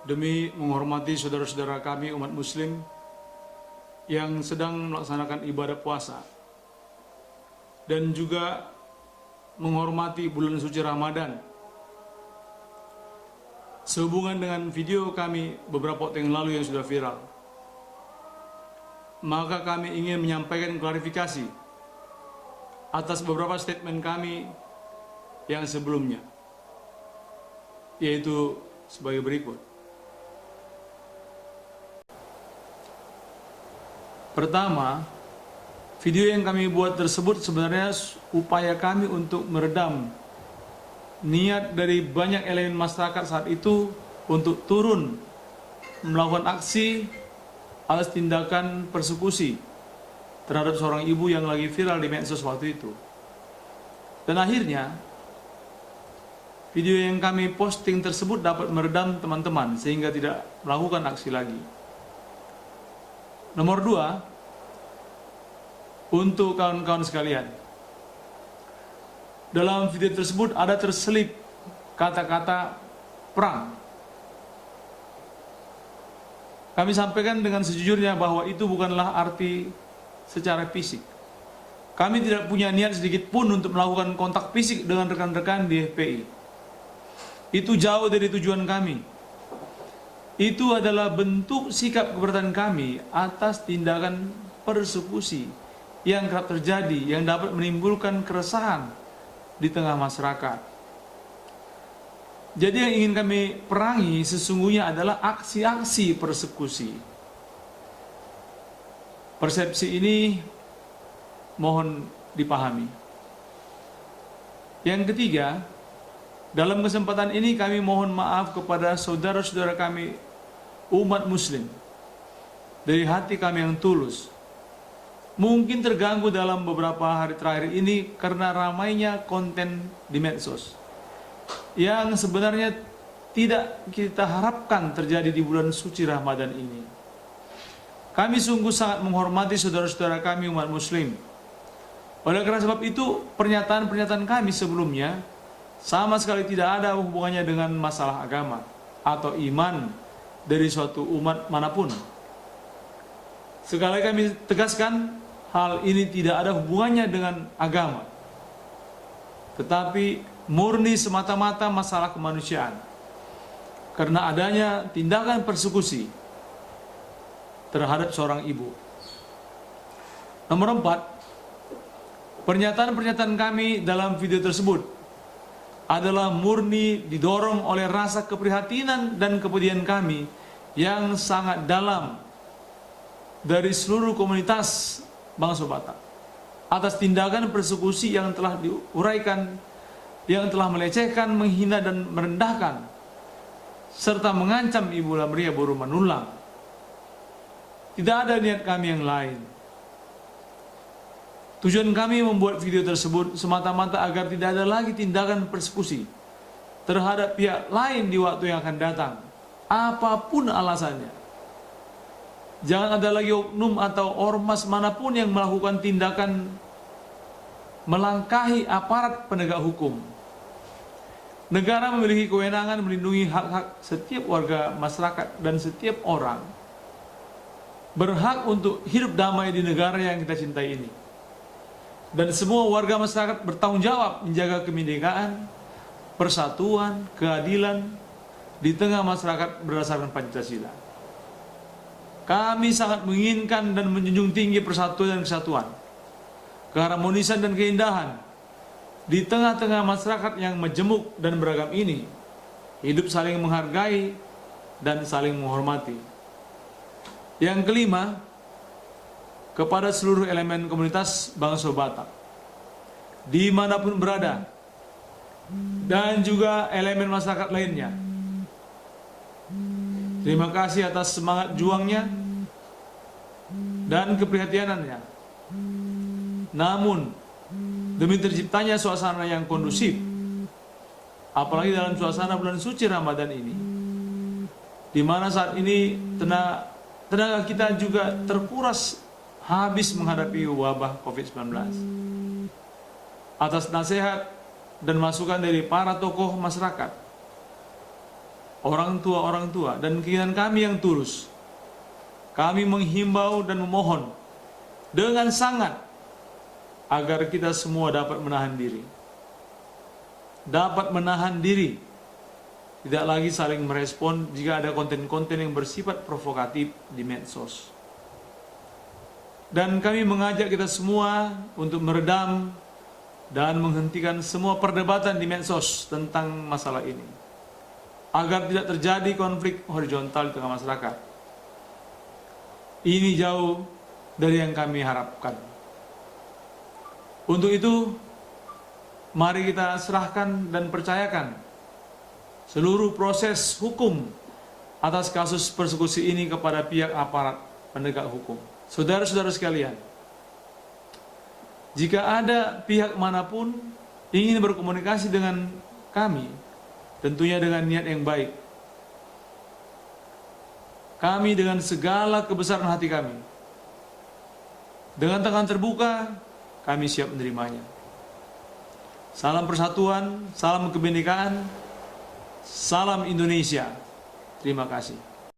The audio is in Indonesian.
demi menghormati saudara-saudara kami umat muslim yang sedang melaksanakan ibadah puasa dan juga menghormati bulan suci Ramadan. Sehubungan dengan video kami beberapa waktu yang lalu yang sudah viral, maka kami ingin menyampaikan klarifikasi atas beberapa statement kami yang sebelumnya, yaitu sebagai berikut. Pertama, video yang kami buat tersebut sebenarnya upaya kami untuk meredam niat dari banyak elemen masyarakat saat itu untuk turun melakukan aksi atas tindakan persekusi terhadap seorang ibu yang lagi viral di medsos waktu itu. Dan akhirnya video yang kami posting tersebut dapat meredam teman-teman sehingga tidak melakukan aksi lagi. Nomor 2, untuk kawan-kawan sekalian, dalam video tersebut ada terselip kata-kata perang. Kami sampaikan dengan sejujurnya bahwa itu bukanlah arti secara fisik. Kami tidak punya niat sedikit pun untuk melakukan kontak fisik dengan rekan-rekan di FPI. Itu jauh dari tujuan kami. Itu adalah bentuk sikap keberatan kami atas tindakan persekusi yang kerap terjadi, yang dapat menimbulkan keresahan di tengah masyarakat. Jadi yang ingin kami perangi sesungguhnya adalah aksi-aksi persekusi. Persepsi ini mohon dipahami. Yang ketiga, dalam kesempatan ini kami mohon maaf kepada saudara-saudara kami umat muslim dari hati kami yang tulus. Mungkin terganggu dalam beberapa hari terakhir ini karena ramainya konten di medsos yang sebenarnya tidak kita harapkan terjadi di bulan suci Ramadan ini. Kami sungguh sangat menghormati saudara-saudara kami umat muslim. Oleh karena sebab itu, pernyataan-pernyataan kami sebelumnya sama sekali tidak ada hubungannya dengan masalah agama atau iman dari suatu umat manapun. Sekali kami tegaskan, hal ini tidak ada hubungannya dengan agama, tetapi murni semata-mata masalah kemanusiaan karena adanya tindakan persekusi terhadap seorang ibu. Nomor 4, pernyataan-pernyataan kami dalam video tersebut adalah murni didorong oleh rasa keprihatinan dan kepedihan kami yang sangat dalam dari seluruh komunitas bangsa Batak atas tindakan persekusi yang telah diuraikan, yang telah melecehkan, menghina dan merendahkan serta mengancam Ibu Lamria Boru Manulang. Tidak ada niat kami yang lain. Tujuan kami membuat video tersebut semata-mata agar tidak ada lagi tindakan persekusi terhadap pihak lain di waktu yang akan datang, apapun alasannya. Jangan ada lagi oknum atau ormas manapun yang melakukan tindakan melangkahi aparat penegak hukum. Negara memiliki kewenangan melindungi hak-hak setiap warga masyarakat dan setiap orang berhak untuk hidup damai di negara yang kita cintai ini. Dan semua warga masyarakat bertanggung jawab menjaga kebinekaan, persatuan, keadilan di tengah masyarakat berdasarkan Pancasila. Kami sangat menginginkan dan menjunjung tinggi persatuan dan kesatuan, keharmonisan dan keindahan di tengah-tengah masyarakat yang majemuk dan beragam ini, hidup saling menghargai dan saling menghormati. Yang kelima, kepada seluruh elemen komunitas bangsa Batak dimanapun berada dan juga elemen masyarakat lainnya, terima kasih atas semangat juangnya dan keprihatinannya. Namun demi terciptanya suasana yang kondusif, apalagi dalam suasana bulan suci Ramadan ini, di mana saat ini tenaga kita juga terkuras habis menghadapi wabah COVID-19. Atas nasihat dan masukan dari para tokoh masyarakat, orang tua, dan keinginan kami yang tulus, kami menghimbau dan memohon dengan sangat agar kita semua dapat menahan diri. Tidak lagi saling merespon jika ada konten-konten yang bersifat provokatif di medsos. Dan kami mengajak kita semua untuk meredam dan menghentikan semua perdebatan di medsos tentang masalah ini, agar tidak terjadi konflik horizontal di tengah masyarakat. Ini jauh dari yang kami harapkan. Untuk itu, mari kita serahkan dan percayakan seluruh proses hukum atas kasus persekusi ini kepada pihak aparat penegak hukum. Saudara-saudara sekalian, jika ada pihak manapun ingin berkomunikasi dengan kami, tentunya dengan niat yang baik, kami dengan segala kebesaran hati kami, dengan tangan terbuka, kami siap menerimanya. Salam persatuan, salam kebinekaan, salam Indonesia. Terima kasih.